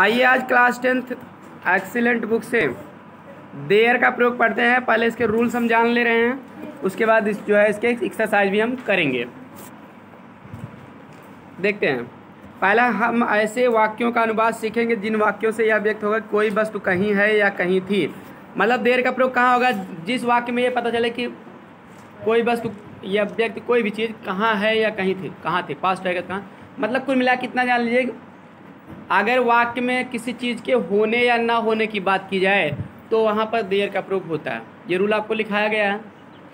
आइए आज class 10th excellent book से देयर का प्रयोग पढ़ते हैं। पहले इसके रूल्स हम जान ले रहे हैं, उसके बाद जो है इसके एक्सरसाइज भी हम करेंगे। देखते हैं। पहला हम ऐसे वाक्यों का अनुवाद सीखेंगे जिन वाक्यों से यह व्यक्त होगा कोई वस्तु कहीं है या कहीं थी। मतलब देयर का प्रयोग कहाँ होगा? जिस वाक्य में ये पता चले कि कोई वस्तु या व्यक्ति कोई भी चीज़ कहाँ है या कहीं थी। कहाँ थी, पास्ट रहेगा कहाँ। मतलब कुल मिला कितना जान लीजिए, अगर वाक्य में किसी चीज़ के होने या ना होने की बात की जाए तो वहाँ पर देयर का प्रयोग होता है। ये रूल आपको लिखाया गया है,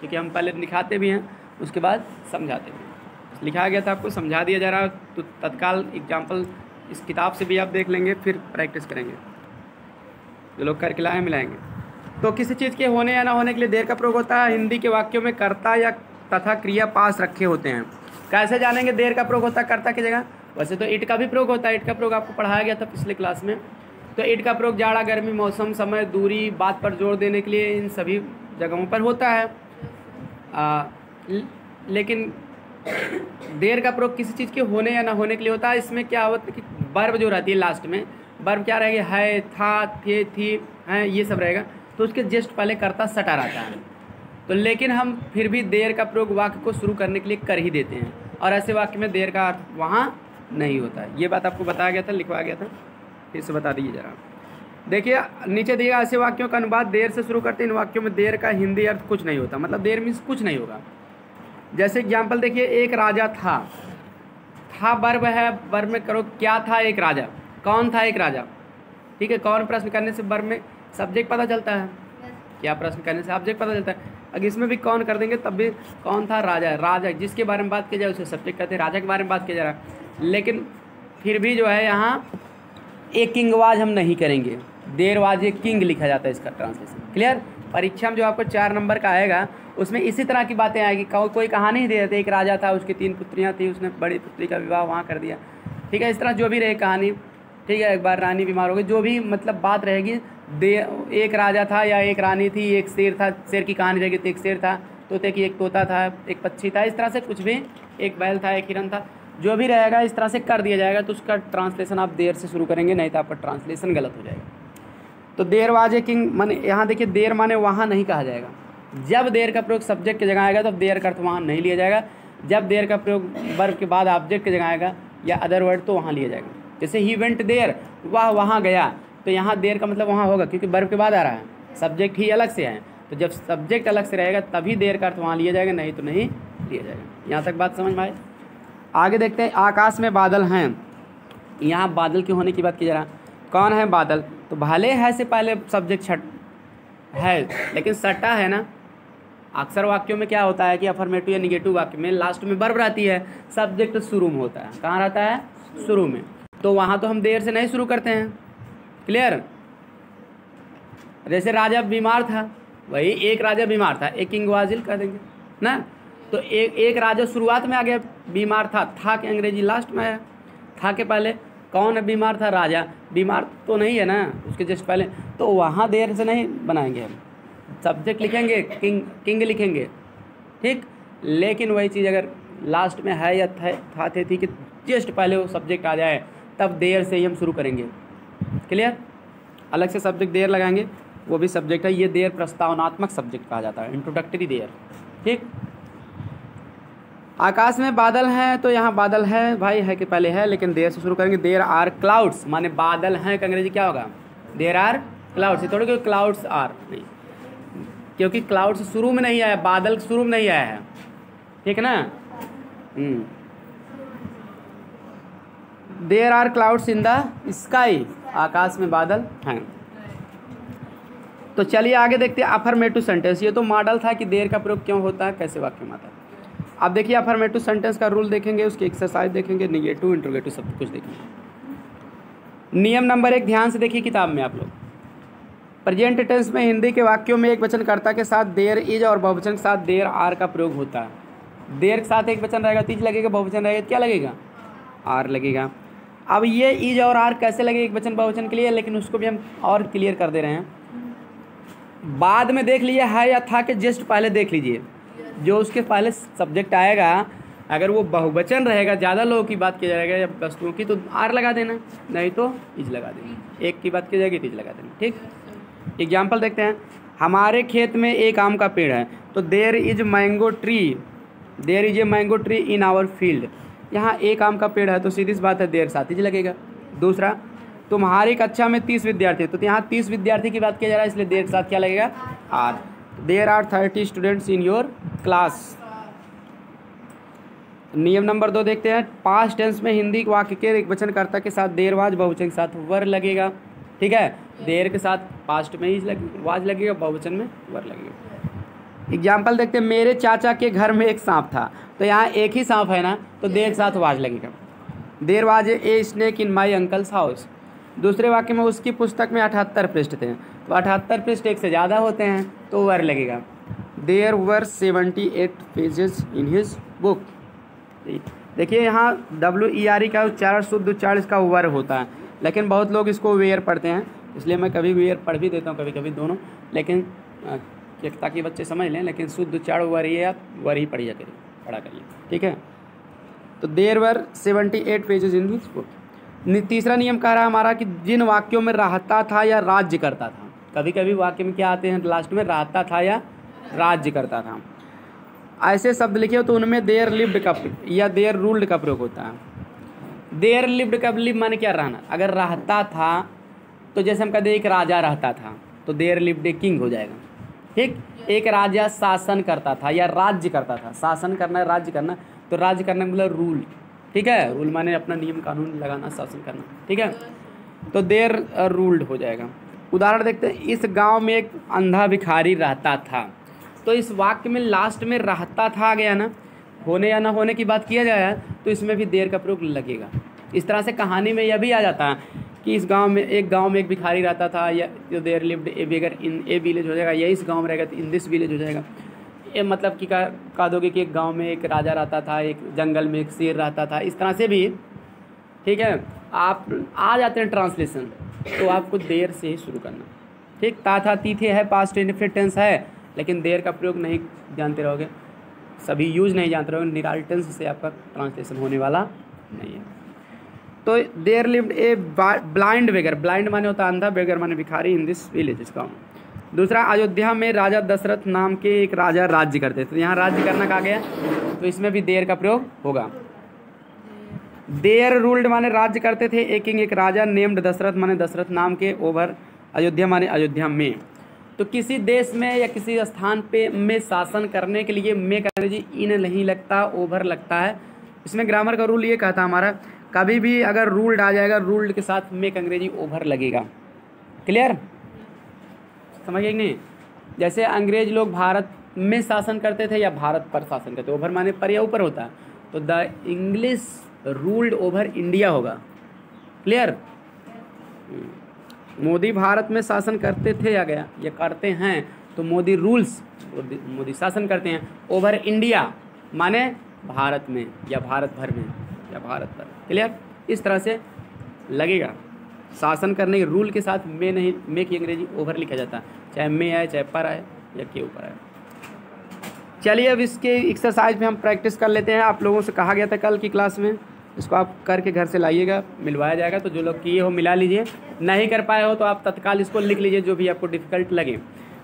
क्योंकि हम पहले लिखाते भी हैं उसके बाद समझाते भी हैं। लिखाया गया था, आपको समझा दिया जा रहा है, तो तत्काल एग्जाम्पल इस किताब से भी आप देख लेंगे, फिर प्रैक्टिस करेंगे। जो लोग करके लाए मिलाएंगे। तो किसी चीज़ के होने या ना होने के लिए देयर का प्रयोग होता है। हिंदी के वाक्यों में कर्ता या तथा क्रिया पास रखे होते हैं। कैसे जानेंगे देयर का प्रयोग होता है कर्ता की जगह? वैसे तो इट का भी प्रयोग होता है। इट का प्रयोग आपको पढ़ाया गया था पिछले क्लास में। तो इट का प्रयोग जाड़ा, गर्मी, मौसम, समय, दूरी, बात पर जोर देने के लिए इन सभी जगहों पर होता है। लेकिन देयर का प्रयोग किसी चीज़ के होने या ना होने के लिए होता है। इसमें क्या होता है कि वर्ब जो रहती है लास्ट में, वर्ब क्या रहेगी? है, था, थे, थी, हैं, ये सब रहेगा। तो उसके जस्ट पहले कर्ता सटा रहता है। तो लेकिन हम फिर भी देयर का प्रयोग वाक्य को शुरू करने के लिए कर ही देते हैं, और ऐसे वाक्य में देयर का अर्थ वहाँ नहीं होता है। ये बात आपको बताया गया था, लिखवाया गया था, फिर से बता दीजिए ज़रा। देखिए नीचे दिएगा, ऐसे वाक्यों का अनुवाद देयर से शुरू करते हैं। इन वाक्यों में देयर का हिंदी अर्थ कुछ नहीं होता। मतलब देयर मीन्स कुछ नहीं होगा। जैसे एग्जाम्पल देखिए, एक राजा था। था वर्ब है, वर्ब में करो क्या था? एक राजा। कौन था एक राजा? ठीक है, कौन प्रश्न करने से वर्ब में सब्जेक्ट पता चलता है, क्या प्रश्न करने से ऑब्जेक्ट पता चलता है। अगर इसमें भी कौन कर देंगे तब भी कौन था? राजा। राजा जिसके बारे में बात की जाए उसे सब्जेक्ट कहते हैं, राजा के बारे में बात किया जा रहा है। लेकिन फिर भी जो है यहाँ एक किंग वाज हम नहीं करेंगे, देयर वाज ए किंग लिखा जाता है इसका ट्रांसलेशन। क्लियर? परीक्षा में जो आपको 4 नंबर का आएगा उसमें इसी तरह की बातें आएगी। कोई कहानी ही दे देते, एक राजा था, उसकी 3 पुत्रियाँ थी, उसने बड़ी पुत्री का विवाह वहाँ कर दिया। ठीक है, इस तरह जो भी रहे कहानी। ठीक है, एक बार रानी बीमार हो गई, जो भी मतलब बात रहेगी, एक राजा था या एक रानी थी, एक शेर था, शेर की कहानी रहेगी तो एक शेर था, तोते की एक तोता था, एक पक्षी था, इस तरह से कुछ भी, एक बैल था, एक हिरन था, जो भी रहेगा इस तरह से कर दिया जाएगा। तो उसका ट्रांसलेशन आप देयर से शुरू करेंगे, नहीं तो आपका ट्रांसलेशन गलत हो जाएगा। तो देयर वाज ए किंग माने, यहाँ देखिए देयर माने वहाँ नहीं कहा जाएगा। जब देयर का प्रयोग सब्जेक्ट की जगह आएगा तो देयर का अर्थ वहाँ नहीं लिया जाएगा। जब देयर का प्रयोग वर्ब के बाद ऑब्जेक्ट की जगह आएगा या अदर वर्ड तो वहाँ लिया जाएगा। जैसे ही वेंट देयर, वह वहाँ गया, तो यहाँ देयर का मतलब वहाँ होगा, क्योंकि वर्ब के बाद आ रहा है, सब्जेक्ट ही अलग से है। तो जब सब्जेक्ट अलग से रहेगा तभी देयर का अर्थ वहाँ लिया जाएगा, नहीं तो नहीं लिया जाएगा। यहाँ तक बात समझ में आए? आगे देखते हैं। आकाश में बादल हैं। यहाँ बादल के होने की बात की जा रहा है। कौन है बादल? तो भले है से पहले सब्जेक्ट छट है, लेकिन सटा है ना। अक्सर वाक्यों में क्या होता है कि अफर्मेटिव या निगेटिव वाक्य में लास्ट में वर्ब रहती है, सब्जेक्ट शुरू में होता है। कहाँ रहता है? शुरू में। तो वहाँ तो हम देर से नहीं शुरू करते हैं। क्लियर? जैसे राजा बीमार था, वही एक राजा बीमार था, एक किंग वाज इल कह देंगे ना। तो एक राजा शुरुआत में आ गया, बीमार था के अंग्रेजी लास्ट में आया। था के पहले कौन है बीमार था? राजा। बीमार तो नहीं है ना उसके जस्ट पहले, तो वहाँ देर से नहीं बनाएंगे हम, सब्जेक्ट लिखेंगे, किंग लिखेंगे। ठीक, लेकिन वही चीज़ अगर लास्ट में है या था थे थी कि जस्ट पहले वो सब्जेक्ट आ जाए तब देर से ही हम शुरू करेंगे। क्लियर? अलग से सब्जेक्ट देर लगाएंगे, वो भी सब्जेक्ट है। ये देर प्रस्तावनात्मक सब्जेक्ट कहा जाता है, इंट्रोडक्टरी देर। ठीक। आकाश में बादल हैं, तो यहाँ बादल है, भाई है कि पहले है, लेकिन देर से शुरू करेंगे। देर आर क्लाउड्स, माने बादल हैं का अंग्रेजी क्या होगा? There are clouds. ये थोड़ी कि क्लाउड्स आर, नहीं, क्योंकि क्लाउड्स शुरू में नहीं आया, बादल शुरू में नहीं आया है। ठीक है ना? There are clouds in the sky, आकाश में बादल हैं। तो चलिए आगे देखते हैं अफर्मेटिव सेंटेंस। ये तो मॉडल था कि देर का प्रयोग क्यों होता है, कैसे वाक्य में आता है। अब देखिए अफर्मेटिव सेंटेंस का रूल देखेंगे, उसकी एक्सरसाइज देखेंगे, निगेटिव इंट्रोगेटिव सब कुछ देखेंगे। नियम नंबर 1 ध्यान से देखिए किताब में आप लोग। प्रेजेंट टेंस में हिंदी के वाक्यों में एक वचन कर्ता के साथ देयर इज और बहुवचन के साथ देयर आर का प्रयोग होता है। देयर के साथ एक वचन रहेगा तीज लगेगा, बहुवचन रहेगा क्या लगेगा? आर लगेगा। अब ये इज और आर कैसे लगे एक वचन बहुवचन के लिए, लेकिन उसको भी हम और क्लियर कर दे रहे हैं। बाद में देख लीजिए है या था के जस्ट पहले देख लीजिए, जो उसके पहले सब्जेक्ट आएगा अगर वो बहुवचन रहेगा, ज़्यादा लोगों की बात की जाएगा या वस्तुओं की, तो आर लगा देना, नहीं तो इज लगा देना। एक की बात की जाएगी तो इज लगा देना। ठीक, एग्जाम्पल देखते हैं। हमारे खेत में एक आम का पेड़ है, तो there is mango tree, there is a mango tree in our field. यहाँ एक आम का पेड़ है तो सीधी सी बात है देयर साथ इज लगेगा। दूसरा, तुम्हारी कक्षा में 30 विद्यार्थी, तो यहाँ 30 विद्यार्थी की बात किया जा रहा है, इसलिए देयर साथ क्या लगेगा, are. There are 30 students in your class. नियम नंबर 2 देखते हैं। पास्ट टेंस में हिंदी वाक्य के एकवचनकर्ता के साथ देर वाज, बहुवचन के साथ वर लगेगा। ठीक है, देर के साथ पास्ट में ही वाज लगेगा, बहुवचन में वर लगेगा। एग्जाम्पल देखते हैं। मेरे चाचा के घर में एक सांप था, तो यहाँ एक ही सांप है ना, तो देर के साथ वाज लगेगा। There was a snake in my uncles house. दूसरे वाक्य में उसकी पुस्तक में 78 पृष्ठ थे, तो 78 पृष्ठ एक से ज़्यादा होते हैं तो वर लगेगा। There were 78 pages in his book. देखिए यहाँ WERE का उच्चारण, शुद्ध उच्चारण इसका वर होता है, लेकिन बहुत लोग इसको वेयर पढ़ते हैं, इसलिए मैं कभी वेयर पढ़ भी देता हूँ, कभी कभी दोनों, लेकिन ताकि बच्चे समझ लें, लेकिन शुद्ध उच्चारण वर ही है, वर ही पढ़ा करिए। ठीक है, तो there were 78 pages in his book. तीसरा नियम कह रहा है हमारा कि जिन वाक्यों में रहता था या राज्य करता था, कभी कभी वाक्य में क्या आते हैं लास्ट में, रहता था या राज्य करता था, ऐसे शब्द लिखे हो तो उनमें देयर लिव्ड का या देयर रूल्ड का प्रयोग होता है। देयर लिव्ड का लिव माने क्या, रहना। अगर रहता था तो जैसे हम कहते हैं एक राजा रहता था, तो देयर लिव्ड ए किंग हो जाएगा। ठीक, एक राजा शासन करता था या राज्य करता था, शासन करना राज्य करना, तो राज्य करना मतलब रूल। ठीक है, रूल माने अपना नियम कानून लगाना, शासन करना। ठीक है, तो देयर रूल्ड हो जाएगा। उदाहरण देखते हैं। इस गांव में एक अंधा भिखारी रहता था, तो इस वाक्य में लास्ट में रहता था आ गया ना, होने या ना होने की बात किया जाए तो इसमें भी देर का प्रयोग लगेगा। इस तरह से कहानी में यह भी आ जाता है कि इस गांव में एक भिखारी रहता था, या जो there lived a beggar in a village हो जाएगा, या इस गांव में रहेगा तो इन दिस विलेज हो जाएगा। ये मतलब कि कह दोगे कि एक गांव में एक राजा रहता था, एक जंगल में एक शेर रहता था, इस तरह से भी। ठीक है, आप आ जाते हैं ट्रांसलेशन, तो आपको देर से ही शुरू करना। ठीक, ता था तीथे है, पास्ट इंडेफिनिट टेंस है, लेकिन देर का प्रयोग नहीं जानते रहोगे, सभी यूज नहीं जानते रहोगे, निराल्टेंस से आपका ट्रांसलेशन होने वाला नहीं है। तो there lived a blind beggar, blind माने होता है अंधा, बेगर माने भिखारी, इन दिस विलेज इसका। दूसरा, अयोध्या में राजा दशरथ नाम के एक राजा राज्य करते थे, तो यहाँ राज्य करना कहा गया, तो इसमें भी देर का प्रयोग होगा। देयर रूल्ड माने राज्य करते थे, एक किंग एक राजा, नेम्ड दशरथ माने दशरथ नाम के, ओवर अयोध्या माने अयोध्या में। तो किसी देश में या किसी स्थान पे में शासन करने के लिए में का अंग्रेजी इन नहीं लगता, ओवर लगता है। इसमें ग्रामर का रूल ये कहता है हमारा, कभी भी अगर रूल्ड आ जाएगा, रूल्ड के साथ में का अंग्रेजी ओवर लगेगा। क्लियर, समझ गए नहीं? जैसे अंग्रेज लोग भारत में शासन करते थे या भारत पर शासन करते, ओवर माने पर या ऊपर होता है, तो the English ruled over India होगा। क्लियर, मोदी भारत में शासन करते थे या गया या करते हैं, तो मोदी रूल्स, मोदी शासन करते हैं ओवर इंडिया माने भारत में या भारत भर में या भारत पर। क्लियर, इस तरह से लगेगा। शासन करने के रूल के साथ में नहीं, में की अंग्रेजी ओवर लिखा जाता है, चाहे में आए, चाहे पर आए या के ऊपर आए। चलिए अब इसके एक्सरसाइज में हम प्रैक्टिस कर लेते हैं। आप लोगों से कहा गया था कल की क्लास में, इसको आप करके घर से लाइएगा, मिलवाया जाएगा। तो जो लोग किए हो मिला लीजिए, नहीं कर पाए हो तो आप तत्काल इसको लिख लीजिए, जो भी आपको डिफ़िकल्ट लगे।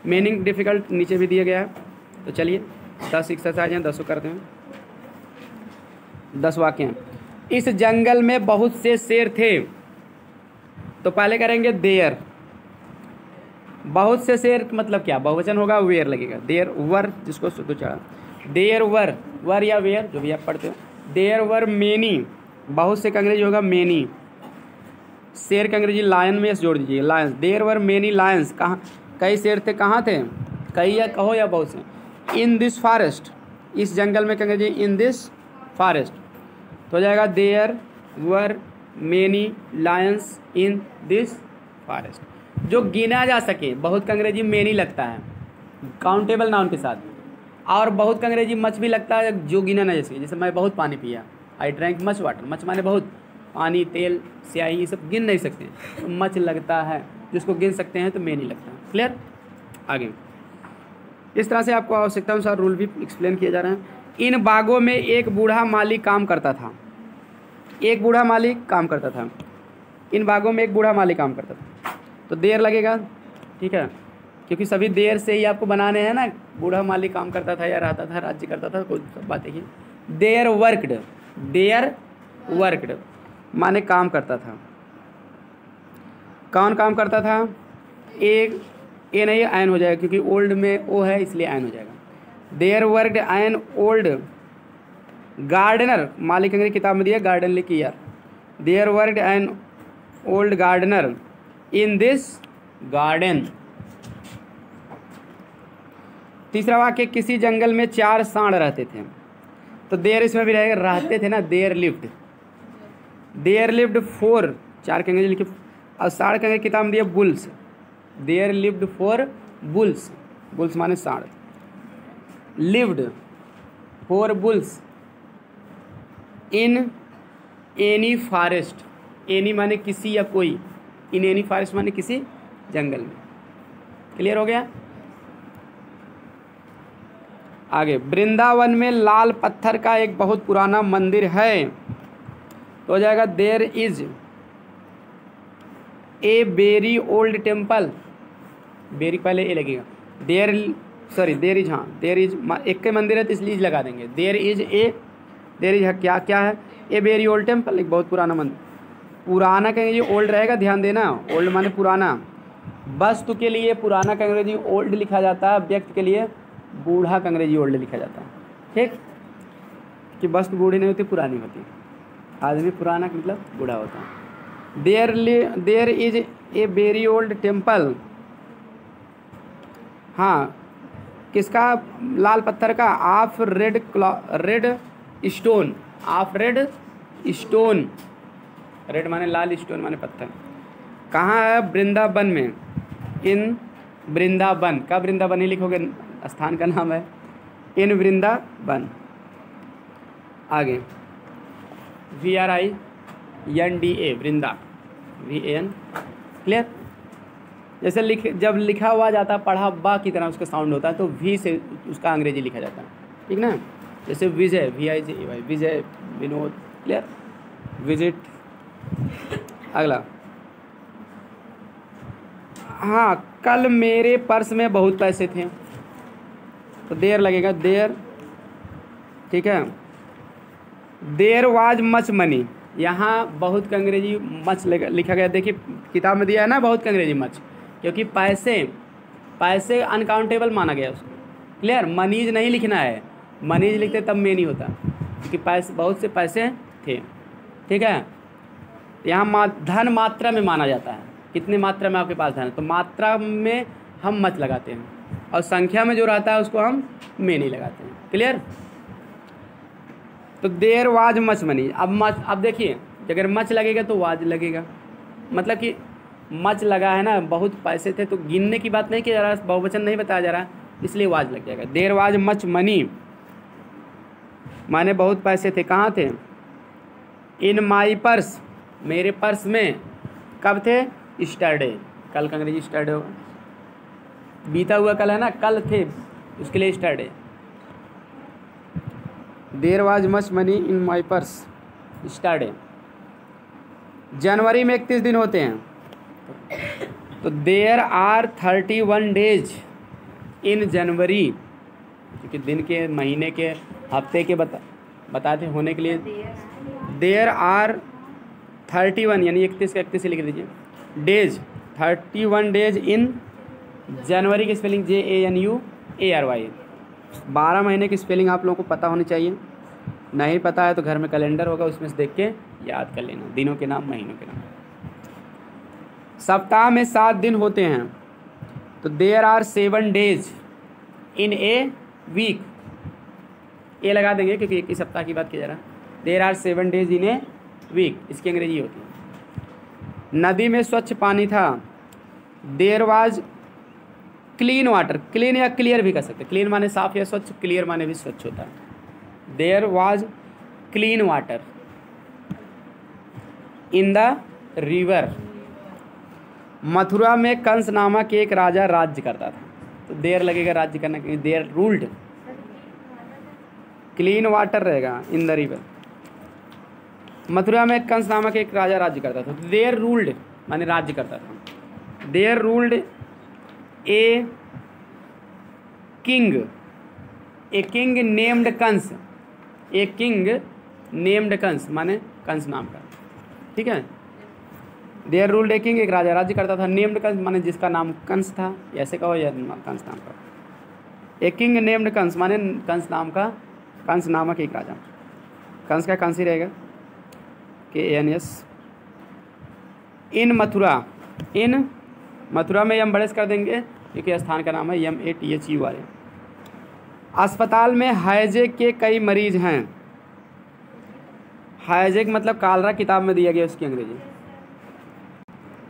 मीनिंग डिफ़िकल्ट नीचे भी दिया गया है। तो चलिए 10 एक्सरसाइज हैं, 10 करते हैं। 10 वाक्य हैं। इस जंगल में बहुत से शेर थे, तो पहले करेंगे देयर। बहुत से शेर मतलब क्या, बहुवचन होगा, वेयर लगेगा। देयर वर, जिसको शुद्ध चढ़ा, देयर वर, वर या वेयर जो भी आप पढ़ते हो। देयर वर मेनी, बहुत से का अंग्रेजी होगा मेनी। शेर का अंग्रेजी लायन में जोड़ दीजिए, lions. There were many lions, कहाँ कई शेर थे, कहाँ थे, कई या कहो या बहुत से। इन दिस फॉरेस्ट, इस जंगल में का अंग्रेजी इन दिस फॉरेस्ट, तो हो जाएगा there were many lions in this forest. जो गिना जा सके, बहुत का अंग्रेजी मेनी लगता है काउंटेबल नाउन के साथ, और बहुत का अंग्रेजी मच भी लगता है जो गिना ना जा सके। जैसे मैं बहुत पानी पिया, I drank much water, much माने बहुत, पानी, तेल, स्याही, ये सब गिन नहीं सकते, तो मच लगता है। जिसको गिन सकते हैं तो मेनी लगता है। क्लियर, आगे इस तरह से आपको आवश्यकता अनुसार रूल भी एक्सप्लेन किए जा रहे हैं। इन बागों में एक बूढ़ा माली काम करता था। एक बूढ़ा माली काम करता था। इन बागों में एक बूढ़ा माली काम करता था, तो देर लगेगा, ठीक है, क्योंकि सभी देर से ही आपको बनाने हैं ना। बूढ़ा माली काम करता था या रहता था, राज्य करता था, कोई सब बात है। देयर वर्कड माने काम करता था। कौन काम करता था? एक ए नहीं, आयन हो जाएगा, क्योंकि ओल्ड में ओ है इसलिए आयन हो जाएगा। There worked an old gardener, मालिक अंग्रेजी किताब में दिया, गार्डन लिखी यार। There worked an old gardener in this garden. तीसरा वाक्य, किसी जंगल में 4 सांड रहते थे, तो देयर इसमें भी रहेगा, रहते थे ना, देयर लिव्ड 4, 4 के अंग्रेजी लिखे, और सांड के अंग्रेजी किताब में दिया bulls. There lived 4 bulls, bulls माने सांड। Lived 4 bulls in any forest, any माने किसी या कोई, इन एनी फॉरेस्ट माने किसी जंगल में। क्लियर हो गया? आगे, वृंदावन में लाल पत्थर का एक बहुत पुराना मंदिर है, तो हो जाएगा there is a very old temple. Very पहले ए लगेगा, देयर इज, हाँ देयर इज, एक के मंदिर है तो इसलिए लगा देंगे। देयर इज क्या क्या है? ए वेरी ओल्ड टेम्पल, एक बहुत पुराना मंदिर। पुराना का अंग्रेजी ओल्ड रहेगा, ध्यान देना, ओल्ड माने पुराना। वस्तु के लिए पुराना का अंग्रेजी ओल्ड लिखा जाता है, व्यक्ति के लिए बूढ़ा का अंग्रेजी ओल्ड लिखा जाता है, ठीक, कि वस्तु बूढ़ी नहीं होती, पुरानी होती। आदमी पुराना का मतलब बूढ़ा होता है। There is a very old temple, हाँ किसका? लाल पत्थर का, of red stone, of red stone, red माने लाल, स्टोन माने पत्थर। कहाँ है? वृंदावन में, इन वृंदावन का, वृंदावन ही लिखोगे, स्थान का नाम है, इन वृंदावन। आगे VRINDA, वृंदा, VAN। क्लियर? जैसे जब लिखा हुआ जाता है, पढ़ा बा की तरह उसका साउंड होता है, तो V से उसका अंग्रेजी लिखा जाता है, ठीक ना। जैसे विजय, VIJY, विजय, विनोद। क्लियर? विजिट। अगला, हाँ कल मेरे पर्स में बहुत पैसे थे, तो देर लगेगा, देर, ठीक है। देर वाज मच मनी, यहाँ बहुत का अंग्रेजी मच लिखा गया, देखिए किताब में दिया है ना, बहुत का अंग्रेजी मच, क्योंकि पैसे अनकाउंटेबल माना गया उसको। क्लियर? मनीज नहीं लिखना है, मनीज लिखते तब में नहीं होता, क्योंकि पैसे, बहुत से पैसे थे, ठीक है। यहाँ धन मात्रा में माना जाता है, कितने मात्रा में आपके पास धन है, तो मात्रा में हम मच लगाते हैं, और संख्या में जो रहता है उसको हम में नहीं लगाते हैं। क्लियर? तो देर वाज मच मनी, अब देखिए, अगर मच लगेगा तो वाज लगेगा, मतलब कि मच लगा है ना, बहुत पैसे थे, तो गिनने की बात नहीं किया जा रहा, बहुवचन नहीं बताया जा रहा, इसलिए वाज लग जाएगा। देर वाज मच मनी माने बहुत पैसे थे। कहाँ थे? इन माई पर्स, मेरे पर्स में। कब थे? स्टरडे, कल का अंग्रेजी स्टरडे होगा, बीता हुआ कल है ना, कल थे, उसके लिए yesterday. There was much money in my purse yesterday. जनवरी में 31 दिन होते हैं, तो there are 31 days in January, क्योंकि दिन के, महीने के, हफ्ते के बताते होने के लिए देयर आर 31, यानी 31 का 31 लिख दीजिए, डेज 31 डेज इन जनवरी की स्पेलिंग JANUARY। 12 महीने की स्पेलिंग आप लोगों को पता होनी चाहिए, नहीं पता है तो घर में कैलेंडर होगा, उसमें से देख के याद कर लेना, दिनों के नाम, महीनों के नाम। सप्ताह में 7 दिन होते हैं, तो there are 7 days in a week, ये लगा देंगे क्योंकि एक ही सप्ताह की बात की जा रहा है। There are 7 days in a week, इसकी अंग्रेजी होती है। नदी में स्वच्छ पानी था, there was clean water, clean या क्लियर भी कर सकते, क्लीन माने साफ या स्वच्छ, क्लियर माने भी स्वच्छ होता है। There was clean water in the river. Mathura में कंस नामक एक राजा राज्य करता था, तो देर लगेगा राज्य करने के लिए, देर रूल्ड। क्लीन वाटर रहेगा इन द रिवर। मथुरा में कंस नामक एक राजा राज्य करता था। देयर रूल्ड माने राज्य करता था। There ruled a king named Kansa. A king named Kansa माने कंस नाम का, ठीक है। देयर रूल्ड ए किंग, एक राजा राज्य करता था। नेम्ड कंस माने जिसका नाम कंस था, ऐसे कहो या कंस नाम का। ए किंग नेम्ड कंस माने कंस नामक एक राजा। कंस का कंस ही रहेगा, KNS। इन मथुरा में यम बड़ेस कर देंगे क्योंकि स्थान का नाम है MATHURA। अस्पताल में हैजेक के कई मरीज हैं। हैजेक मतलब कालरा, किताब में दिया गया उसकी अंग्रेजी।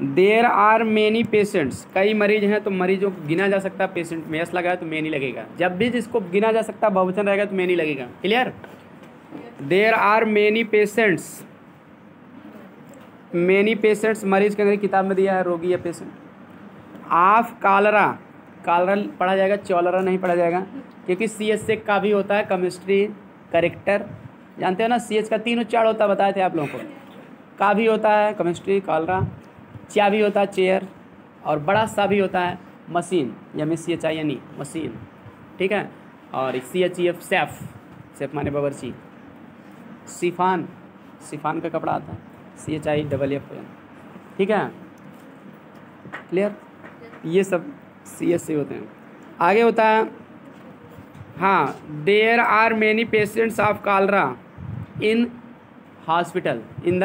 देयर आर मेनी पेशेंट्स, कई मरीज हैं तो मरीजों को गिना जा सकता है। पेशेंट में एस लगा है तो मेनी लगेगा। जब भी जिसको गिना जा सकता है बहुवचन रहेगा तो मेनी लगेगा। Clear. There are many patients मरीज के अंग्रेजी किताब में दिया है, रोगी या पेशेंट। ऑफ कालरा पढ़ा जाएगा, चौलरा नहीं पढ़ा जाएगा क्योंकि CH से का भी होता है केमिस्ट्री करेक्टर, जानते हो ना CH का 3 उच्चारण होता है, बताए थे आप लोगों को। का भी होता है केमिस्ट्री कालरा, चा भी होता है चेयर, और बड़ा सा भी होता है मशीन, MACHINE मशीन, ठीक है। और CHEF सेफ माने बावर्ची। सिफान का कपड़ा आता है, CHIFFN, ठीक है। क्लियर। ये सब CH से होते हैं। आगे होता है हाँ, there are many patients of cholera in hospital. In the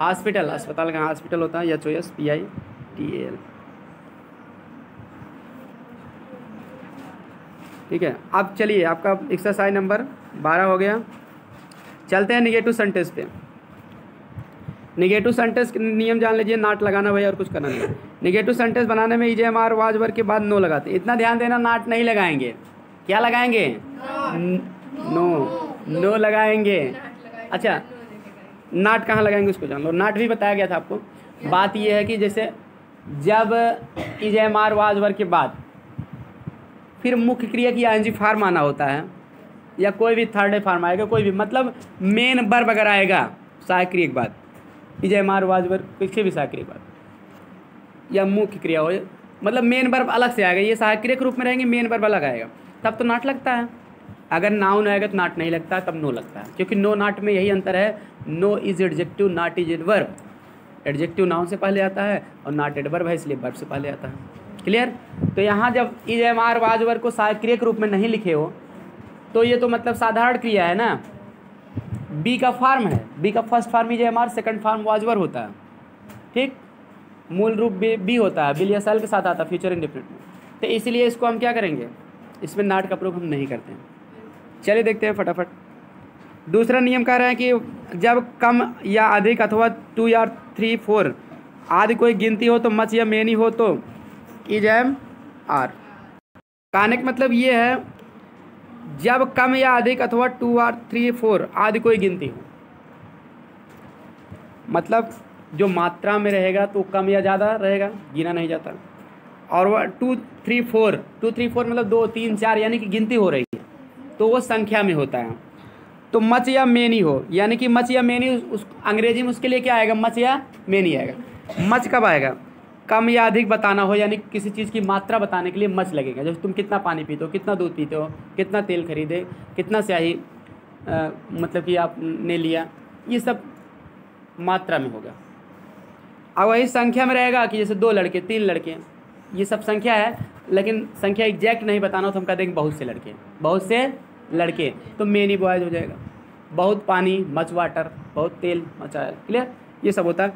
hospital, अस्पताल का हॉस्पिटल होता है HOSPITAL, ठीक है। अब चलिए आपका एक्सरसाइज नंबर 12 हो गया। चलते हैं निगेटिव सेंटेंस पे। निगेटिव सेंटेंस नियम जान लीजिए, नाट लगाना भैया और कुछ करना नहीं। निगेटिव सेंटेंस बनाने में EJMR वाज वर्ग के बाद नो लगाते हैं। इतना ध्यान देना, नाट नहीं लगाएंगे। क्या लगाएंगे? नो लगाएंगे। अच्छा, नाट कहाँ लगाएंगे उसको जान लो। नाट भी बताया गया था आपको। बात यह है कि जैसे जब EJMR वाज वर्ग के बाद फिर मुख्य क्रिया की ING फॉर्म आना होता है, या कोई भी थर्ड फॉर्म आएगा, कोई भी मतलब मेन वर्ब अगर आएगा सहायक क्रिया के बाद, EJMR वाज वर्ग किसी भी सहायक क्रिया के बाद, या मुख्य क्रिया हो, मतलब मेन वर्ब अलग से आएगा। ये सहायक क्रिया के रूप में रहेंगे, मेन वर्ब अलग आएगा, तब तो नाट लगता है। अगर नाउन आएगा तो नाट नहीं लगता, तब नो लगता है। क्योंकि नो नाट में यही अंतर है, no is adjective, not is adverb. Adjective noun से पहले आता है और नाट एडवर्ब है, इसलिए वर्ब से पहले आता है। क्लियर। तो यहाँ जब EJMR वाज वर्ग को सहायक क्रिया के रूप में नहीं लिखे हो तो ये तो मतलब साधारण क्रिया है ना, बी का फॉर्म है। बी का first form EJMR, second form was वर्ग होता है, ठीक। मूल रूप बी होता है, बिल या सेल के साथ आता है फ्यूचर इंडेफिनिट में। तो इसीलिए इसको हम क्या करेंगे, इसमें नाट का प्रयोग हम नहीं करते हैं। चलिए देखते हैं फटाफट। दूसरा नियम कह रहा है कि जब कम या अधिक अथवा 2 या 3, 4 आदि कोई गिनती हो तो मच या मेनी हो तो EJMR। कहने का मतलब ये है, जब कम या अधिक अथवा 2 और 3, 4 आदि कोई गिनती हो, मतलब जो मात्रा में रहेगा तो कम या ज़्यादा रहेगा, गिना नहीं जाता। और वह 2, 3, 4 मतलब 2, 3, 4 यानी कि गिनती हो रही है, तो वो संख्या में होता है। तो मच या मेनी हो, यानी कि मच या मेनी उस अंग्रेजी में उसके लिए क्या आएगा, मच या मेनी आएगा। मच कब आएगा, कम या अधिक बताना हो, यानी किसी चीज़ की मात्रा बताने के लिए मच लगेगा। जैसे तुम कितना पानी पीते हो, कितना दूध पीते हो, कितना तेल खरीदे, कितना स्याही मतलब कि आपने लिया, ये सब मात्रा में होगा। अब वही संख्या में रहेगा कि जैसे 2 लड़के, 3 लड़के, ये सब संख्या है, लेकिन संख्या एग्जैक्ट नहीं बताना हो तो हम कह देंगे बहुत से लड़के, तो मेनी बॉयज हो जाएगा। बहुत पानी, मच वाटर, बहुत तेल, मच ऑयल। क्लियर। ये सब होता है।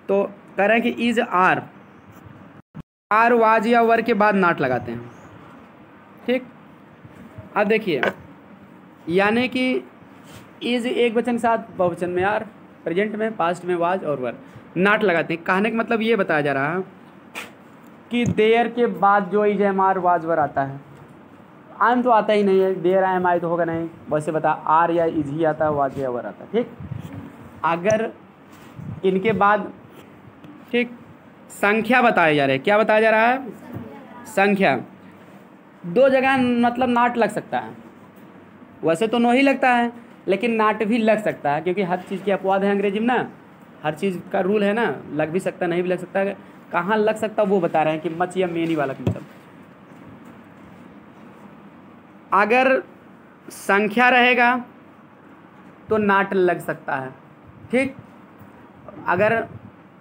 तो कह रहे हैं कि इज आर वाज या वर के बाद नाट लगाते हैं, ठीक। अब देखिए, यानी कि इज एक वचन के साथ बहुवचन में आर, प्रेजेंट में, पास्ट में वाज और वर, नाट लगाते हैं। कहने का मतलब ये बताया जा रहा है कि देयर के बाद जो EJMR वाज वर आता है, आम तो आता ही नहीं है, देयर आम आई तो होगा नहीं, वैसे बता आर या इज ही आता है, वाज या वर आता है, ठीक। अगर इनके बाद, ठीक, संख्या बताया जा रहा है, क्या बताया जा रहा है, संख्या। 2 जगह मतलब नाट लग सकता है। वैसे तो नो ही लगता है, लेकिन नाट भी लग सकता है, क्योंकि हर चीज़ की अपवाद है अंग्रेजी में ना, हर चीज़ का रूल है ना, लग भी सकता नहीं भी लग सकता। कहाँ लग सकता वो बता रहे हैं कि मच या मेनी वाला मतलब। अगर संख्या रहेगा तो नाट लग सकता है, ठीक। अगर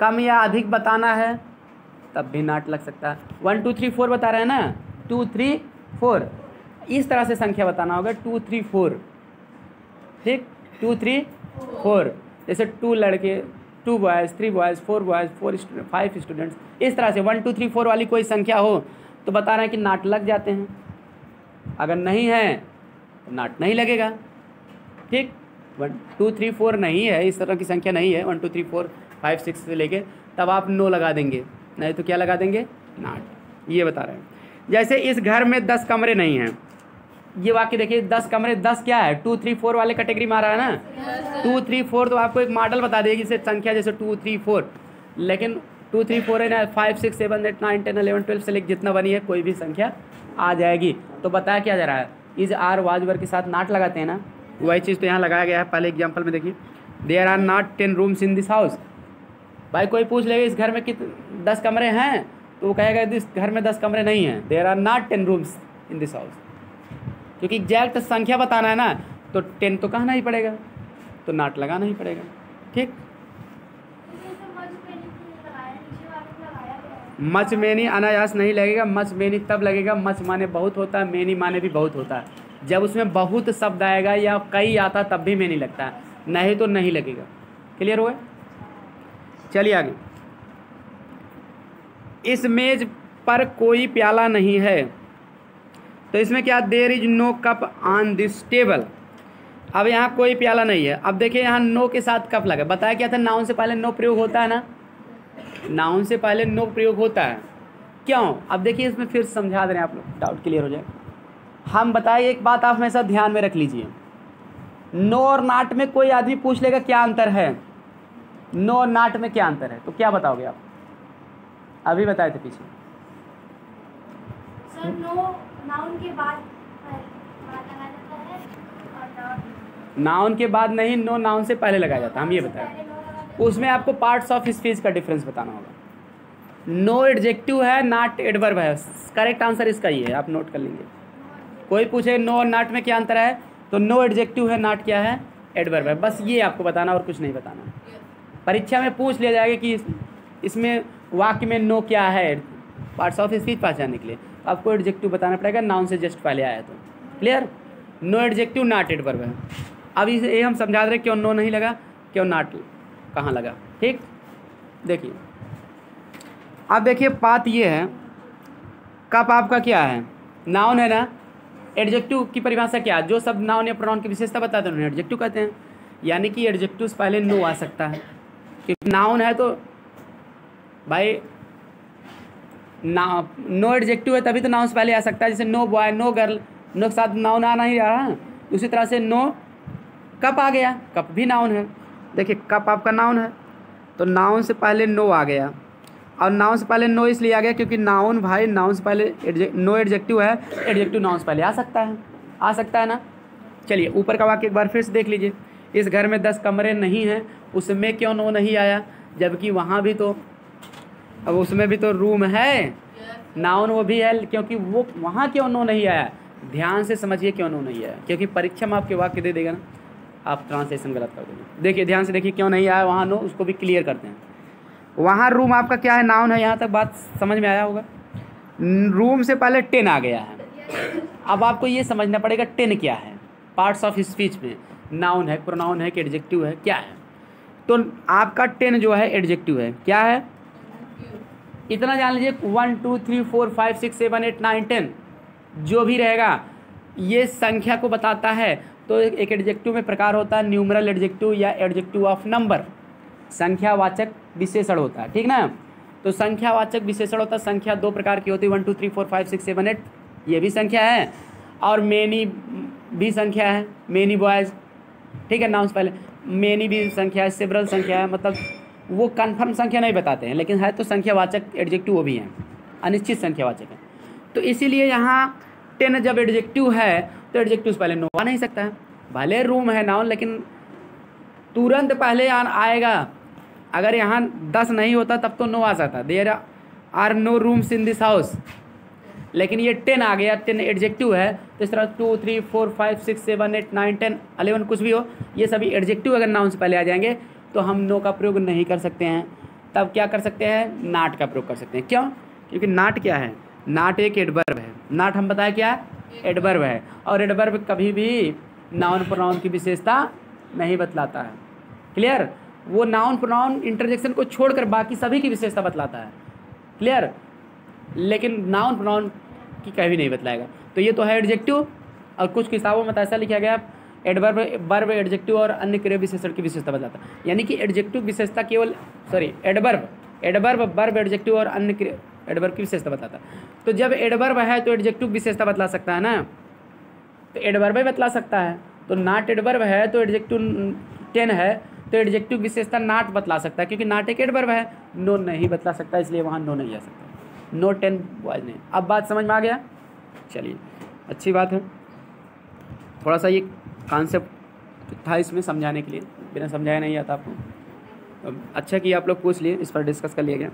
कम या अधिक बताना है तब भी नाट लग सकता है। 1 2 3 4 बता रहे हैं ना, 2 3 4, इस तरह से संख्या बताना होगा, 2 3 4, ठीक, 2 3 4। जैसे 2 लड़के, 2 boys, 3 boys, 4 boys, 4 student, 5 students, इस तरह से 1 2 3 4 वाली कोई संख्या हो तो बता रहे हैं कि नाट लग जाते हैं। अगर नहीं है तो नाट नहीं लगेगा, ठीक। 1 2 3 4 नहीं है, इस तरह की संख्या नहीं है 1 2 3 4 5 6 से लेके, तब आप नो लगा देंगे, नहीं तो क्या लगा देंगे, नाट। ये बता रहे हैं। जैसे इस घर में 10 कमरे नहीं हैं, ये वाक्य देखिए, 10 कमरे, 10 क्या है, 2 3 4 वाले कैटेगरी में आ रहा है ना। 2 3 4 तो आपको एक मॉडल बता देगी इसे संख्या, जैसे 2 3 4, लेकिन 2 3 4 है ना, 5 6 7 8 9 10 11 12 से लेकर जितना बनी है कोई भी संख्या आ जाएगी। तो बताया क्या जा रहा है, इज आर वाज वर के साथ नाट लगाते हैं ना, वही चीज़ तो यहाँ लगाया गया है। पहले एग्जाम्पल में देखिए, there are not 10 rooms in this house. भाई कोई पूछ लेगा इस घर में 10 कमरे हैं, तो वो कहेगा इस घर में 10 कमरे नहीं हैं, there are not 10 rooms in this house. क्योंकि एग्जैक्ट संख्या बताना है ना, तो 10 तो कहना ही पड़ेगा, तो नाट लगाना ही पड़ेगा, ठीक। मच मेनी अनायास नहीं लगेगा, मच मेनी तब लगेगा, मच माने बहुत होता है, मेनी माने भी बहुत होता है। जब उसमें बहुत शब्द आएगा या कई आता तब भी मेनी लगता है, नहीं तो नहीं लगेगा। क्लियर हुआ? चलिए आगे। इस मेज पर कोई प्याला नहीं है, तो इसमें क्या, there is no cup on this table. अब यहाँ कोई प्याला नहीं है। अब देखिए यहाँ नो के साथ कप लगा, बताया क्या था, नाउन से पहले नो प्रयोग होता है ना, नाउन से पहले नो प्रयोग होता है, क्यों? अब देखिए इसमें फिर समझा दे रहे हैं आप लोग, डाउट क्लियर हो जाए। हम बताइए एक बात आप हमेशा ध्यान में रख लीजिए, नो और नाट में कोई आदमी पूछ लेगा क्या अंतर है, नो और नाट में क्या अंतर है, तो क्या बताओगे आप? अभी बताए थे पीछे। सर नो नाउन के बाद लगाया जाता है और नाउन के बाद नहीं, नो नाउन से पहले लगाया जाता है, हम ये बताएं। उसमें आपको पार्ट्स ऑफ स्पीच का डिफरेंस बताना होगा। नो एडजेक्टिव है, नाट एडवर्ब है, करेक्ट आंसर इसका ही है, आप नोट कर लेंगे। कोई पूछे नो और नाट में क्या अंतर है, तो नो एडजेक्टिव है, नाट क्या है, एडवर्ब है, बस ये आपको बताना और कुछ नहीं बताना। परीक्षा में पूछ लिया जाएगा कि इसमें वाक्य में नो क्या है, पार्ट्स ऑफ स्पीच पहचानने के लिए आपको एडजेक्टिव बताना पड़ेगा, नाउन से जस्ट पहले आया तो। क्लियर? नो एडजेक्टिव, नाट एडवर्ब है। अब इसे हम समझा रहे क्यों नो नहीं लगा, क्यों नाट कहाँ लगा, ठीक। देखिए अब देखिए बात ये है, कप आपका क्या है, नाउन है ना। एडजेक्टिव की परिभाषा क्या है, जो शब्द नाउन या प्रोनाउन की विशेषता बताते हैं उन्हें एडजेक्टिव कहते हैं। यानी कि एडजेक्टिव से पहले नो आ सकता है, क्योंकि नाउन है तो भाई नो एडजेक्टिव है तभी तो नाउन से पहले आ सकता है। जैसे no boy, no girl, no के साथ नाउन आ नहीं रहा है, उसी तरह से नो कप आ गया, कप भी नाउन है। देखिए कप आपका नाउन है, तो नाउन से पहले नो आ गया, और नाउन से पहले नो इसलिए आ गया क्योंकि नाउन भाई नाउन से पहले नो एडजेक्टिव है, एडजेक्टिव नाउन से पहले आ सकता है ना। चलिए ऊपर का वाक्य एक बार फिर से देख लीजिए, इस घर में 10 कमरे नहीं हैं, उसमें क्यों नो नहीं आया, जबकि वहाँ भी तो, अब उसमें भी तो रूम है, नाउन वो भी है, क्योंकि वो वहाँ क्यों नो नहीं आया, ध्यान से समझिए क्यों नो नहीं आया, क्योंकि परीक्षा में आपके वाक्य दे देगा ना, आप ट्रांसलेशन गलत कर देंगे। देखिए ध्यान से देखिए क्यों नहीं आया वहाँ नो, उसको भी क्लियर करते हैं। वहाँ रूम आपका क्या है, नाउन है, यहाँ तक बात समझ में आया होगा। रूम से पहले 10 आ गया है, अब आपको ये समझना पड़ेगा 10 क्या है। पार्ट्स ऑफ स्पीच में नाउन है, प्रोनाउन है कि एडजेक्टिव है, क्या है, तो आपका 10 जो है एडजेक्टिव है, क्या है, इतना जान लीजिए। 1 2 3 4 5 6 7 8 9 10 जो भी रहेगा ये संख्या को बताता है। तो एक एडजेक्टिव में प्रकार होता है न्यूमरल एडजेक्टिव या एडजेक्टिव ऑफ नंबर, संख्यावाचक विशेषण होता है, ठीक ना। तो संख्यावाचक विशेषण होता है, संख्या 2 प्रकार की होती है, 1 2 3 4 5 6 7 8 ये भी संख्या है, और मेनी भी संख्या है, मेनी बॉयज़, ठीक है, नाउन से पहले मेनी भी संख्या है, सेवरल संख्या है, मतलब वो कन्फर्म संख्या नहीं बताते हैं, लेकिन है तो संख्यावाचक एडजेक्टिव वो भी हैं, अनिश्चित संख्यावाचक है। तो इसीलिए यहाँ 10 जब एडजेक्टिव है तो एडजेक्टिव से पहले नो आ नहीं सकता है। भले रूम है नाउन, लेकिन तुरंत पहले आएगा। अगर यहाँ 10 नहीं होता तब तो नो आ सकता, there are no rooms in this house, लेकिन ये 10 आ गया, 10 एडजेक्टिव है। तो इस तरह 2 3 4 5 6 7 8 9 10 11 कुछ भी हो, ये सभी एडजेक्टिव अगर नाउन से पहले आ जाएंगे तो हम नो का प्रयोग नहीं कर सकते हैं। तब क्या कर सकते हैं? नाट का प्रयोग कर सकते हैं। क्यों? क्योंकि नाट क्या है? नाट एक एडवर्ब है। नाट हम बताया क्या है? एडवर्ब है, और एडवर्ब कभी भी नाउन प्रोनाउन की विशेषता नहीं बतलाता है। क्लियर? वो नाउन प्रोनाउन इंटरजेक्शन को छोड़कर बाकी सभी की विशेषता बतलाता है। क्लियर? लेकिन नाउन प्रोनाउन की कभी नहीं बतलाएगा। तो ये तो है एडजेक्टिव, और कुछ किताबों में ऐसा लिखा गया एडवर्ब, वर्ब, एडजेक्टिव और अन्य क्रिया विशेषण की विशेषता बताता है। यानी कि एडजेक्टिव विशेषता केवल एडवर्ब, वर्ब, एडजेक्टिव और अन्य एडवर्ब की विशेषता बताता है। तो जब एडवर्ब है तो एडजेक्टिव विशेषता बतला सकता है ना, तो एडवर्ब ही बतला सकता है। तो नाट एडवर्ब है तो एडजेक्टिव 10 है, तो एडजेक्टिव विशेषता नाट बतला सकता है, क्योंकि नाट एक एडवर्ब है। नो नहीं बतला सकता, इसलिए वहाँ नो नहीं आ सकता। नो 10 बॉयज नहीं। अब बात समझ में आ गया? चलिए, अच्छी बात है। थोड़ा सा ये कॉन्सेप्ट था इसमें समझाने के लिए, बिना समझाया नहीं आता आपको। अच्छा कि आप लोग पूछ लिए, इस पर डिस्कस कर लिया गया।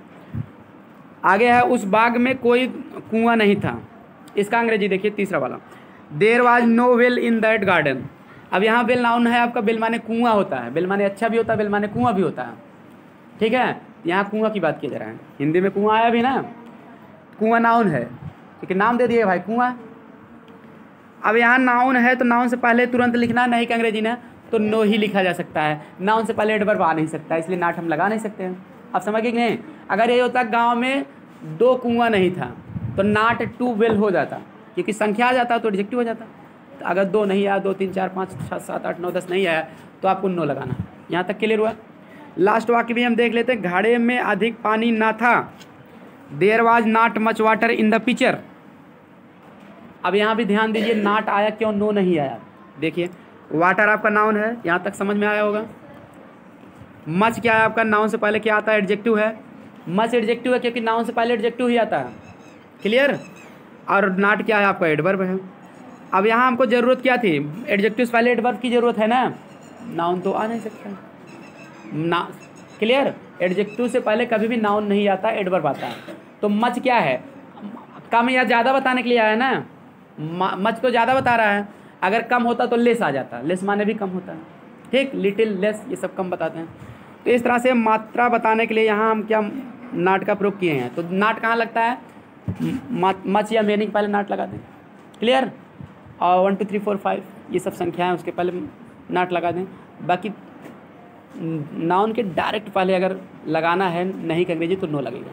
आगे है, उस बाग में कोई कुआं नहीं था। इसका अंग्रेजी देखिए, तीसरा वाला, there was no well in that garden. अब यहाँ वेल नाउन है आपका, वेल माने कुआं होता है, वेल माने अच्छा भी होता है, वेल माने कुआं भी होता है। ठीक है, यहाँ कुआं की बात की जा रहा है। हिंदी में कुआं आया भी ना, कुआं नाउन है, क्योंकि नाम दे दिए भाई कुआं। अब यहाँ नाउन है तो नाउन से पहले तुरंत लिखना नहीं कि अंग्रेजी ने, तो नो ही लिखा जा सकता है। नाउन से पहले एडवर्ब आ नहीं सकता, इसलिए नाट हम लगा नहीं सकते हैं। आप समझ गए कि नहीं? अगर ये होता गांव में 2 कुआं नहीं था तो नाट 2 वेल हो जाता, क्योंकि संख्या आ जाता तो एडजेक्टिव हो जाता। तो अगर 2 नहीं आया, 2 3 4 5 6 7 8 9 10 नहीं आया, तो आपको नो लगाना। यहाँ तक क्लियर हुआ? लास्ट वाक्य भी हम देख लेते हैं, घड़े में अधिक पानी ना था। There was not much water in the picture. अब यहाँ भी ध्यान दीजिए, नाट आया क्यों, नो नहीं आया। देखिए, वाटर आपका नाउन है, यहाँ तक समझ में आया होगा। मच क्या है आपका, नाउन से पहले क्या आता है? एडजेक्टिव है। मच एडजेक्टिव है, क्योंकि नाउन से पहले एडजेक्टिव ही आता है। क्लियर? और नाट क्या है आपका? एडवर्ब है। अब यहाँ हमको ज़रूरत क्या थी? एडजेक्टिव से पहले एडवर्ब की ज़रूरत है ना, नाउन तो आ नहीं सकता ना। क्लियर? एडजेक्टिव से पहले कभी भी नाउन नहीं आता, एडवर्ब आता है। तो मच क्या है? कम या ज़्यादा बताने के लिए आया ना। मच तो ज़्यादा बता रहा है, अगर कम होता तो लेस आ जाता, लेस माने भी कम होता है। ठीक, लिटिल, लेस, ये सब कम बताते हैं। तो इस तरह से मात्रा बताने के लिए यहाँ हम क्या नाट का प्रयोग किए हैं। तो नाट कहाँ लगता है? मच या मीनिंग पहले नाट लगा दें। क्लियर? और 1 2 3 4 5 ये सब संख्याएं, उसके पहले नाट लगा दें। बाकी नाउन के डायरेक्ट पहले अगर लगाना है नहीं का अंग्रेजी तो नो लगेगा,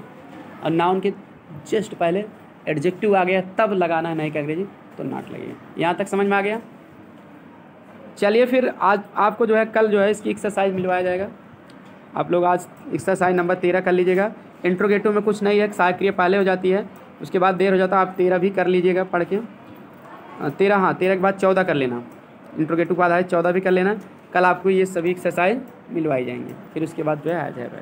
और नाउन के जस्ट पहले एडजेक्टिव आ गया तब लगाना है नहीं का अंग्रेजी तो नाट लगेगा। यहाँ तक समझ में आ गया? चलिए फिर आज आपको जो है कल जो है इसकी एक्सरसाइज मिलवाया जाएगा। आप लोग आज एक्सरसाइज नंबर 13 कर लीजिएगा। इंट्रोगेटिव में कुछ नहीं है, सहायक क्रिया पहले हो जाती है, उसके बाद देर हो जाता है। आप 13 भी कर लीजिएगा पढ़ के। 13 के बाद 14 कर लेना। इंट्रोगेटिव के बाद 14 भी कर लेना। कल आपको ये सभी एक्सरसाइज मिलवाई जाएंगे, फिर उसके बाद जो है आ जाएगा।